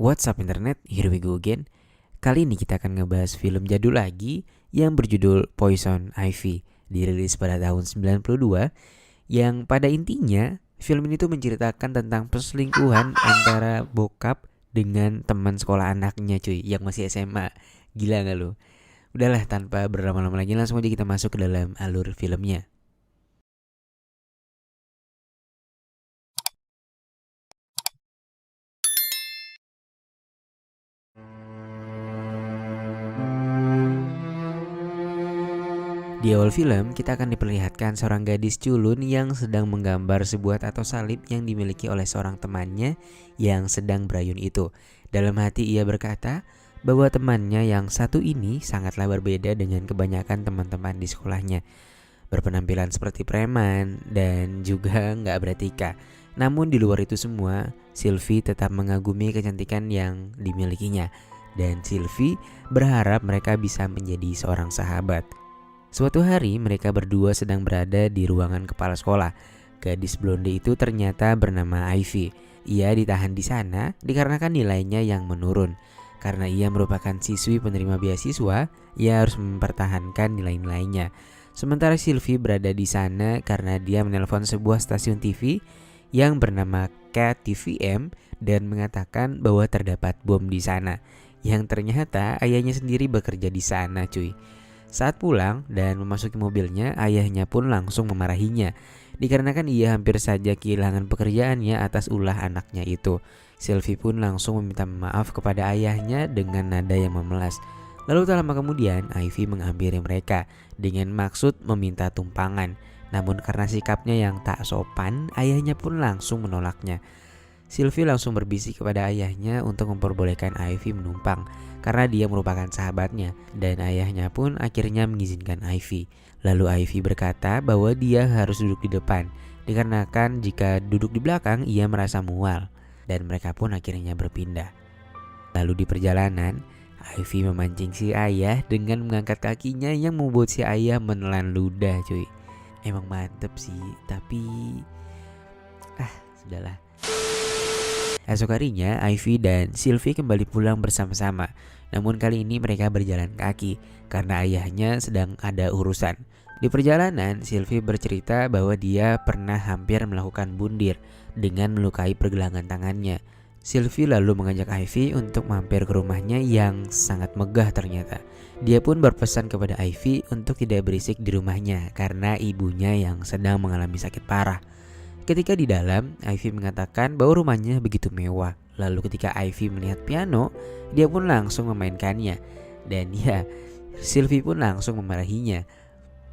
What's up internet, here we go again. Kali ini kita akan ngebahas film jadul lagi yang berjudul Poison Ivy. Dirilis pada tahun 92, yang pada intinya film ini tuh menceritakan tentang perselingkuhan antara bokap dengan teman sekolah anaknya cuy, yang masih SMA. Gila gak lu? Udahlah, tanpa berlama-lama lagi langsung aja kita masuk ke dalam alur filmnya. Di awal film, kita akan diperlihatkan seorang gadis culun yang sedang menggambar sebuah tato salib yang dimiliki oleh seorang temannya yang sedang berayun itu. Dalam hati ia berkata bahwa temannya yang satu ini sangatlah berbeda dengan kebanyakan teman-teman di sekolahnya. Berpenampilan seperti preman dan juga nggak beretika. Namun di luar itu semua, Sylvie tetap mengagumi kecantikan yang dimilikinya. Dan Sylvie berharap mereka bisa menjadi seorang sahabat. Suatu hari mereka berdua sedang berada di ruangan kepala sekolah. Gadis blonde itu ternyata bernama Ivy. Ia ditahan di sana dikarenakan nilainya yang menurun. Karena ia merupakan siswi penerima beasiswa, ia harus mempertahankan nilai-nilainya. Sementara Sylvie berada di sana karena dia menelpon sebuah stasiun TV yang bernama KTVM dan mengatakan bahwa terdapat bom di sana. Yang ternyata ayahnya sendiri bekerja di sana, cuy. Saat pulang dan memasuki mobilnya, ayahnya pun langsung memarahinya. Dikarenakan ia hampir saja kehilangan pekerjaannya atas ulah anaknya itu. Sylvie pun langsung meminta maaf kepada ayahnya dengan nada yang memelas. Lalu tak lama kemudian, Ivy menghampiri mereka dengan maksud meminta tumpangan. Namun karena sikapnya yang tak sopan, ayahnya pun langsung menolaknya. Sylvie langsung berbisik kepada ayahnya untuk memperbolehkan Ivy menumpang karena dia merupakan sahabatnya, dan ayahnya pun akhirnya mengizinkan Ivy. Lalu Ivy berkata bahwa dia harus duduk di depan dikarenakan jika duduk di belakang ia merasa mual, dan mereka pun akhirnya berpindah. Lalu di perjalanan, Ivy memancing si ayah dengan mengangkat kakinya yang membuat si ayah menelan ludah, cuy. Emang mantep sih, tapi sudahlah. Esok harinya, Ivy dan Sylvie kembali pulang bersama-sama. Namun kali ini mereka berjalan kaki karena ayahnya sedang ada urusan. Di perjalanan, Sylvie bercerita bahwa dia pernah hampir melakukan bundir dengan melukai pergelangan tangannya. Sylvie lalu mengajak Ivy untuk mampir ke rumahnya yang sangat megah ternyata. Dia pun berpesan kepada Ivy untuk tidak berisik di rumahnya karena ibunya yang sedang mengalami sakit parah. Ketika di dalam, Ivy mengatakan bahwa rumahnya begitu mewah. Lalu ketika Ivy melihat piano, dia pun langsung memainkannya. Dan ya, Sylvie pun langsung memarahinya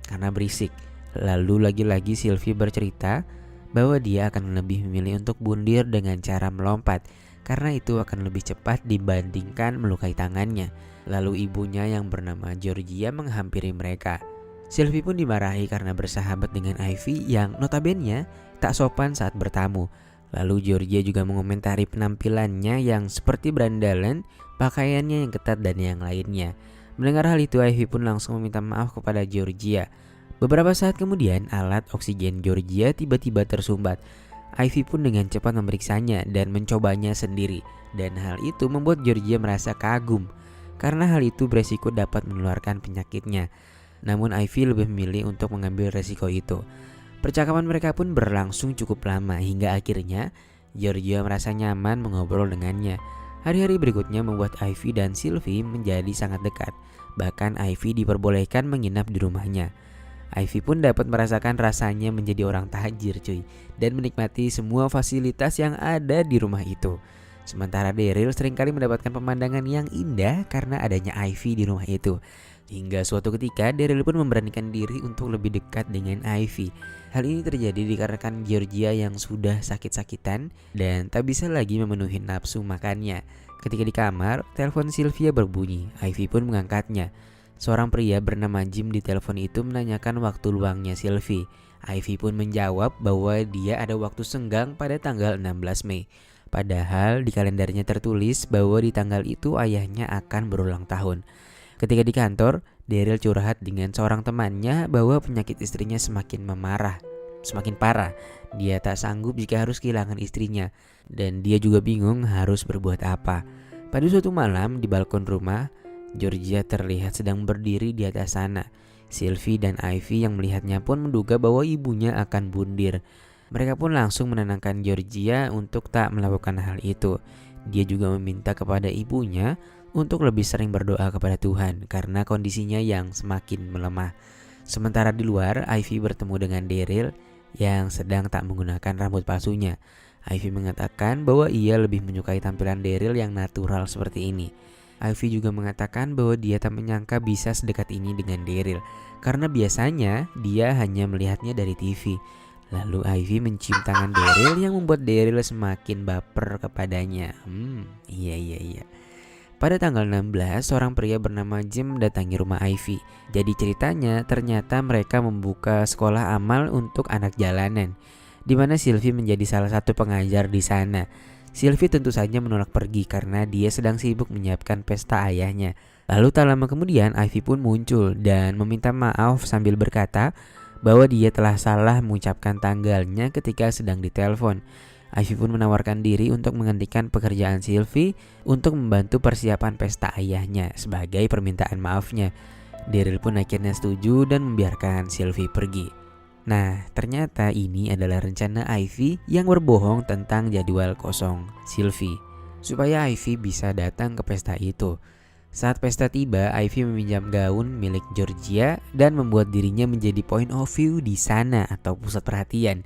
karena berisik. Lalu lagi-lagi Sylvie bercerita bahwa dia akan lebih memilih untuk bundir dengan cara melompat karena itu akan lebih cepat dibandingkan melukai tangannya. Lalu ibunya yang bernama Georgia menghampiri mereka. Sylvie pun dimarahi karena bersahabat dengan Ivy yang notabene tak sopan saat bertamu. Lalu Georgia juga mengomentari penampilannya yang seperti berandalan, pakaiannya yang ketat dan yang lainnya. Mendengar hal itu, Ivy pun langsung meminta maaf kepada Georgia. Beberapa saat kemudian, alat oksigen Georgia tiba-tiba tersumbat. Ivy pun dengan cepat memeriksanya dan mencobanya sendiri. Dan hal itu membuat Georgia merasa kagum karena hal itu beresiko dapat menularkan penyakitnya. Namun Ivy lebih memilih untuk mengambil resiko itu. Percakapan mereka pun berlangsung cukup lama hingga akhirnya Georgia merasa nyaman mengobrol dengannya. Hari-hari berikutnya membuat Ivy dan Sylvie menjadi sangat dekat. Bahkan Ivy diperbolehkan menginap di rumahnya. Ivy pun dapat merasakan rasanya menjadi orang tajir cuy, dan menikmati semua fasilitas yang ada di rumah itu. Sementara Daryl seringkali mendapatkan pemandangan yang indah karena adanya Ivy di rumah itu. Hingga suatu ketika Daryl pun memberanikan diri untuk lebih dekat dengan Ivy. Hal ini terjadi dikarenakan Georgia yang sudah sakit-sakitan dan tak bisa lagi memenuhi nafsu makannya. Ketika di kamar, telepon Sylvia berbunyi. Ivy pun mengangkatnya. Seorang pria bernama Jim di telepon itu menanyakan waktu luangnya Sylvie. Ivy pun menjawab bahwa dia ada waktu senggang pada tanggal 16 Mei. Padahal di kalendernya tertulis bahwa di tanggal itu ayahnya akan berulang tahun. Ketika di kantor, Daryl curhat dengan seorang temannya bahwa penyakit istrinya semakin parah. Dia tak sanggup jika harus kehilangan istrinya. dan dia juga bingung harus berbuat apa. Pada suatu malam di balkon rumah, Georgia terlihat sedang berdiri di atas sana. Sylvie dan Ivy yang melihatnya pun menduga bahwa ibunya akan bundir. Mereka pun langsung menenangkan Georgia untuk tak melakukan hal itu. Dia juga meminta kepada ibunya untuk lebih sering berdoa kepada Tuhan karena kondisinya yang semakin melemah. Sementara di luar, Ivy bertemu dengan Daryl yang sedang tak menggunakan rambut palsunya. Ivy mengatakan bahwa ia lebih menyukai tampilan Daryl yang natural seperti ini. Ivy juga mengatakan bahwa dia tak menyangka bisa sedekat ini dengan Daryl karena biasanya dia hanya melihatnya dari TV. Lalu Ivy mencium tangan Daryl yang membuat Daryl semakin baper kepadanya. Iya. Pada tanggal 16, seorang pria bernama Jim mendatangi rumah Ivy. Jadi ceritanya ternyata mereka membuka sekolah amal untuk anak jalanan, di mana Sylvie menjadi salah satu pengajar di sana. Sylvie tentu saja menolak pergi karena dia sedang sibuk menyiapkan pesta ayahnya. Lalu tak lama kemudian Ivy pun muncul dan meminta maaf sambil berkata bahwa dia telah salah mengucapkan tanggalnya ketika sedang ditelepon. Ivy pun menawarkan diri untuk menggantikan pekerjaan Sylvie untuk membantu persiapan pesta ayahnya sebagai permintaan maafnya. Daryl pun akhirnya setuju dan membiarkan Sylvie pergi. Nah, ternyata ini adalah rencana Ivy yang berbohong tentang jadwal kosong Sylvie, supaya Ivy bisa datang ke pesta itu. Saat pesta tiba, Ivy meminjam gaun milik Georgia dan membuat dirinya menjadi point of view di sana atau pusat perhatian.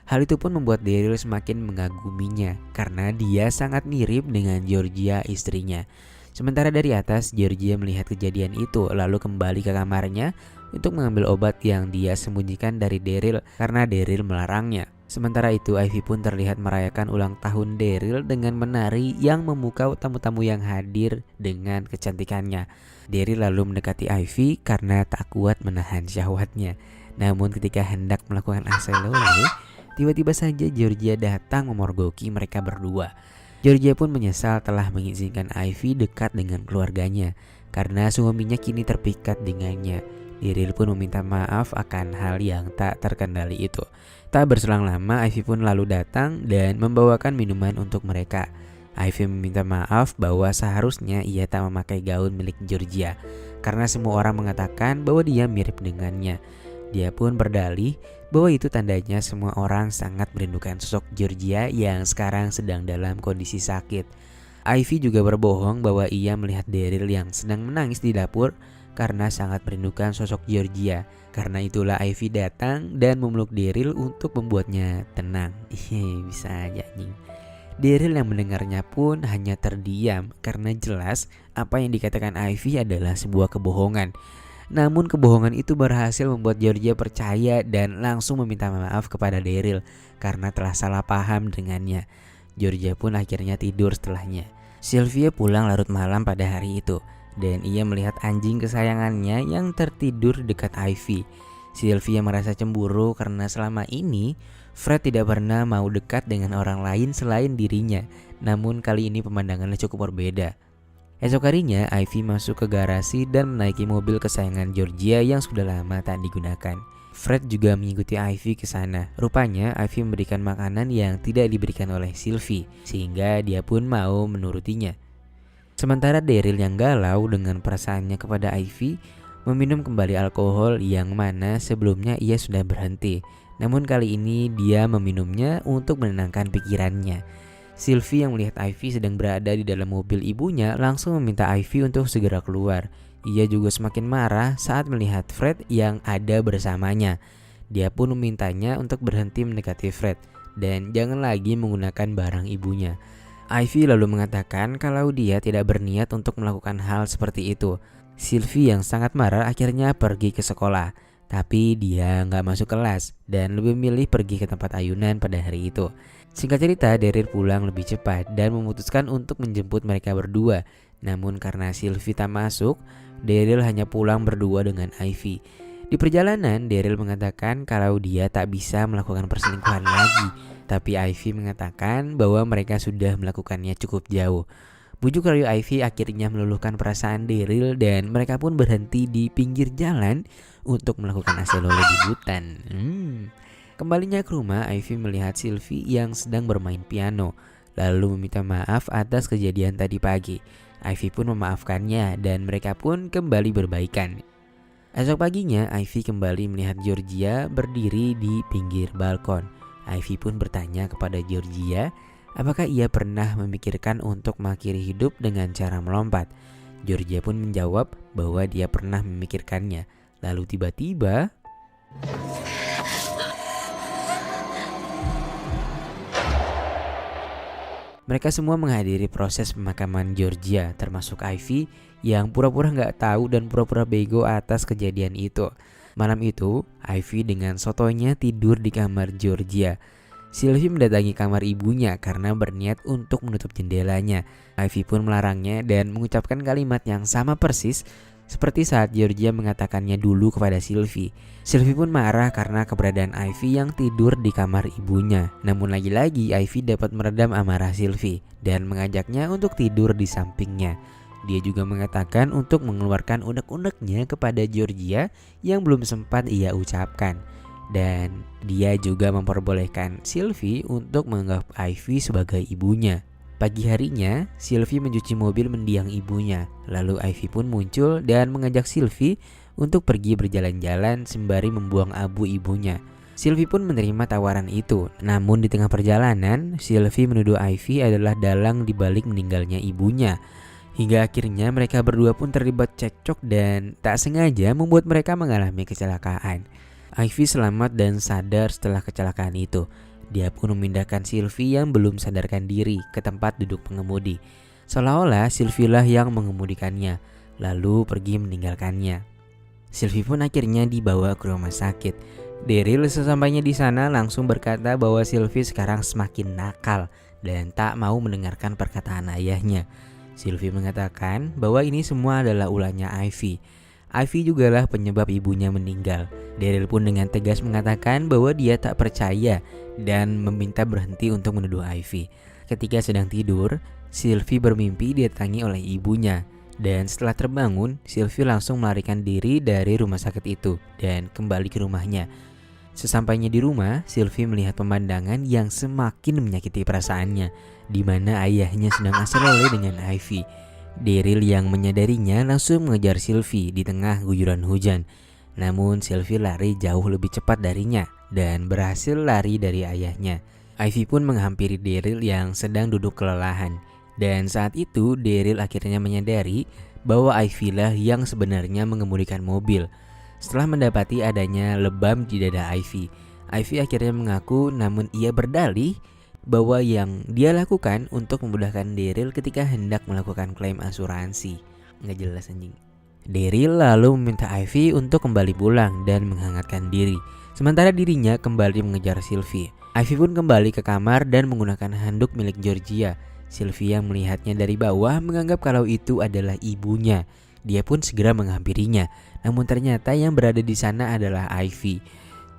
Hal itu pun membuat Daryl semakin mengaguminya karena dia sangat mirip dengan Georgia istrinya. Sementara dari atas, Georgia melihat kejadian itu lalu kembali ke kamarnya untuk mengambil obat yang dia sembunyikan dari Daryl karena Daryl melarangnya. Sementara itu, Ivy pun terlihat merayakan ulang tahun Daryl dengan menari yang memukau tamu-tamu yang hadir dengan kecantikannya. Daryl lalu mendekati Ivy karena tak kuat menahan syahwatnya. Namun ketika hendak melakukan aselole, tiba-tiba saja Georgia datang memorgoki mereka berdua. Georgia pun menyesal telah mengizinkan Ivy dekat dengan keluarganya karena suaminya kini terpikat dengannya. Daryl pun meminta maaf akan hal yang tak terkendali itu. Tak berselang lama, Ivy pun lalu datang dan membawakan minuman untuk mereka. Ivy meminta maaf bahwa seharusnya ia tak memakai gaun milik Georgia karena semua orang mengatakan bahwa dia mirip dengannya. Dia pun berdalih bahwa itu tandanya semua orang sangat merindukan sosok Georgia yang sekarang sedang dalam kondisi sakit. Ivy juga berbohong bahwa ia melihat Daryl yang sedang menangis di dapur karena sangat merindukan sosok Georgia. Karena itulah Ivy datang dan memeluk Daryl untuk membuatnya tenang. Bisa aja anjing. Daryl yang mendengarnya pun hanya terdiam karena jelas apa yang dikatakan Ivy adalah sebuah kebohongan. Namun kebohongan itu berhasil membuat Georgia percaya dan langsung meminta maaf kepada Daryl karena telah salah paham dengannya. Georgia pun akhirnya tidur setelahnya. Sylvia pulang larut malam pada hari itu dan ia melihat anjing kesayangannya yang tertidur dekat Ivy. Sylvia merasa cemburu karena selama ini Fred tidak pernah mau dekat dengan orang lain selain dirinya. Namun kali ini pemandangannya cukup berbeda. Esok harinya, Ivy masuk ke garasi dan menaiki mobil kesayangan Georgia yang sudah lama tak digunakan. Fred juga mengikuti Ivy ke sana. Rupanya, Ivy memberikan makanan yang tidak diberikan oleh Sylvie, sehingga dia pun mau menurutinya. Sementara Daryl yang galau dengan perasaannya kepada Ivy, meminum kembali alkohol yang mana sebelumnya ia sudah berhenti. Namun kali ini dia meminumnya untuk menenangkan pikirannya. Sylvie yang melihat Ivy sedang berada di dalam mobil ibunya langsung meminta Ivy untuk segera keluar. Ia juga semakin marah saat melihat Fred yang ada bersamanya. Dia pun memintanya untuk berhenti mendekati Fred dan jangan lagi menggunakan barang ibunya. Ivy lalu mengatakan kalau dia tidak berniat untuk melakukan hal seperti itu. Sylvie yang sangat marah akhirnya pergi ke sekolah. Tapi dia nggak masuk kelas dan lebih memilih pergi ke tempat ayunan pada hari itu. Singkat cerita, Daryl pulang lebih cepat dan memutuskan untuk menjemput mereka berdua. Namun karena Sylvie tak masuk, Daryl hanya pulang berdua dengan Ivy. Di perjalanan, Daryl mengatakan kalau dia tak bisa melakukan perselingkuhan lagi. Tapi Ivy mengatakan bahwa mereka sudah melakukannya cukup jauh. Bujuk rayu Ivy akhirnya meluluhkan perasaan Daryl dan mereka pun berhenti di pinggir jalan untuk melakukan aselole di hutan. Kembalinya ke rumah, Ivy melihat Sylvie yang sedang bermain piano. lalu meminta maaf atas kejadian tadi pagi. Ivy pun memaafkannya dan mereka pun kembali berbaikan. Esok paginya, Ivy kembali melihat Georgia berdiri di pinggir balkon. Ivy pun bertanya kepada Georgia, apakah ia pernah memikirkan untuk mengakhiri hidup dengan cara melompat. Georgia pun menjawab bahwa dia pernah memikirkannya. Lalu tiba-tiba mereka semua menghadiri proses pemakaman Georgia, termasuk Ivy yang pura-pura nggak tahu dan pura-pura bego atas kejadian itu. Malam itu, Ivy dengan sotonya tidur di kamar Georgia. Sylvie mendatangi kamar ibunya karena berniat untuk menutup jendelanya. Ivy pun melarangnya dan mengucapkan kalimat yang sama persis seperti saat Georgia mengatakannya dulu kepada Sylvie. Sylvie pun marah karena keberadaan Ivy yang tidur di kamar ibunya. Namun lagi-lagi Ivy dapat meredam amarah Sylvie dan mengajaknya untuk tidur di sampingnya. Dia juga mengatakan untuk mengeluarkan unek-uneknya kepada Georgia yang belum sempat ia ucapkan. Dan dia juga memperbolehkan Sylvie untuk menganggap Ivy sebagai ibunya. Pagi harinya, Sylvie mencuci mobil mendiang ibunya. Lalu Ivy pun muncul dan mengajak Sylvie untuk pergi berjalan-jalan sembari membuang abu ibunya. Sylvie pun menerima tawaran itu. Namun di tengah perjalanan, Sylvie menuduh Ivy adalah dalang di balik meninggalnya ibunya. Hingga akhirnya mereka berdua pun terlibat cekcok dan tak sengaja membuat mereka mengalami kecelakaan. Ivy selamat dan sadar setelah kecelakaan itu. Dia pun memindahkan Sylvie yang belum sadarkan diri ke tempat duduk pengemudi. Seolah-olah Sylvie lah yang mengemudikannya, lalu pergi meninggalkannya. Sylvie pun akhirnya dibawa ke rumah sakit. Daryl sesampainya di sana langsung berkata bahwa Sylvie sekarang semakin nakal dan tak mau mendengarkan perkataan ayahnya. Sylvie mengatakan bahwa ini semua adalah ulahnya Ivy. Ivy jugalah penyebab ibunya meninggal. Daryl pun dengan tegas mengatakan bahwa dia tak percaya dan meminta berhenti untuk menuduh Ivy. Ketika sedang tidur, Sylvie bermimpi didatangi oleh ibunya. Dan setelah terbangun, Sylvie langsung melarikan diri dari rumah sakit itu dan kembali ke rumahnya. Sesampainya di rumah, Sylvie melihat pemandangan yang semakin menyakiti perasaannya, di mana ayahnya sedang asal oleh dengan Ivy. Daryl yang menyadarinya langsung mengejar Sylvie di tengah guyuran hujan. Namun Sylvie lari jauh lebih cepat darinya dan berhasil lari dari ayahnya. Ivy pun menghampiri Daryl yang sedang duduk kelelahan. Dan saat itu Daryl akhirnya menyadari bahwa Ivy lah yang sebenarnya mengemudikan mobil. Setelah mendapati adanya lebam di dada Ivy akhirnya mengaku, namun ia berdalih bahwa yang dia lakukan untuk memudahkan Daryl ketika hendak melakukan klaim asuransi. Nggak jelas anjing. Daryl lalu meminta Ivy untuk kembali pulang dan menghangatkan diri, sementara dirinya kembali mengejar Sylvie. Ivy pun kembali ke kamar dan menggunakan handuk milik Georgia. Sylvie yang melihatnya dari bawah menganggap kalau itu adalah ibunya. Dia pun segera menghampirinya, namun ternyata yang berada di sana adalah Ivy.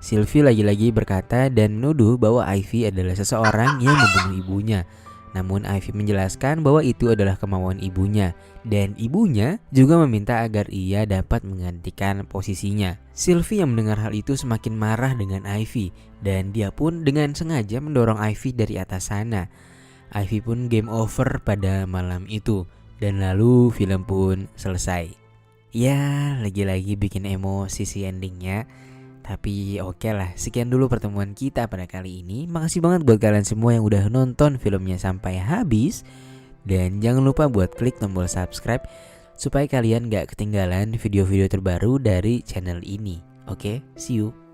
Sylvie lagi-lagi berkata dan menuduh bahwa Ivy adalah seseorang yang membunuh ibunya. Namun Ivy menjelaskan bahwa itu adalah kemauan ibunya dan ibunya juga meminta agar ia dapat menggantikan posisinya. Sylvie yang mendengar hal itu semakin marah dengan Ivy dan dia pun dengan sengaja mendorong Ivy dari atas sana. Ivy pun game over pada malam itu dan lalu film pun selesai. Ya, lagi-lagi bikin emosi si endingnya. Tapi oke lah, sekian dulu pertemuan kita pada kali ini. Makasih banget buat kalian semua yang udah nonton filmnya sampai habis. Dan jangan lupa buat klik tombol subscribe supaya kalian gak ketinggalan video-video terbaru dari channel ini. Oke, see you.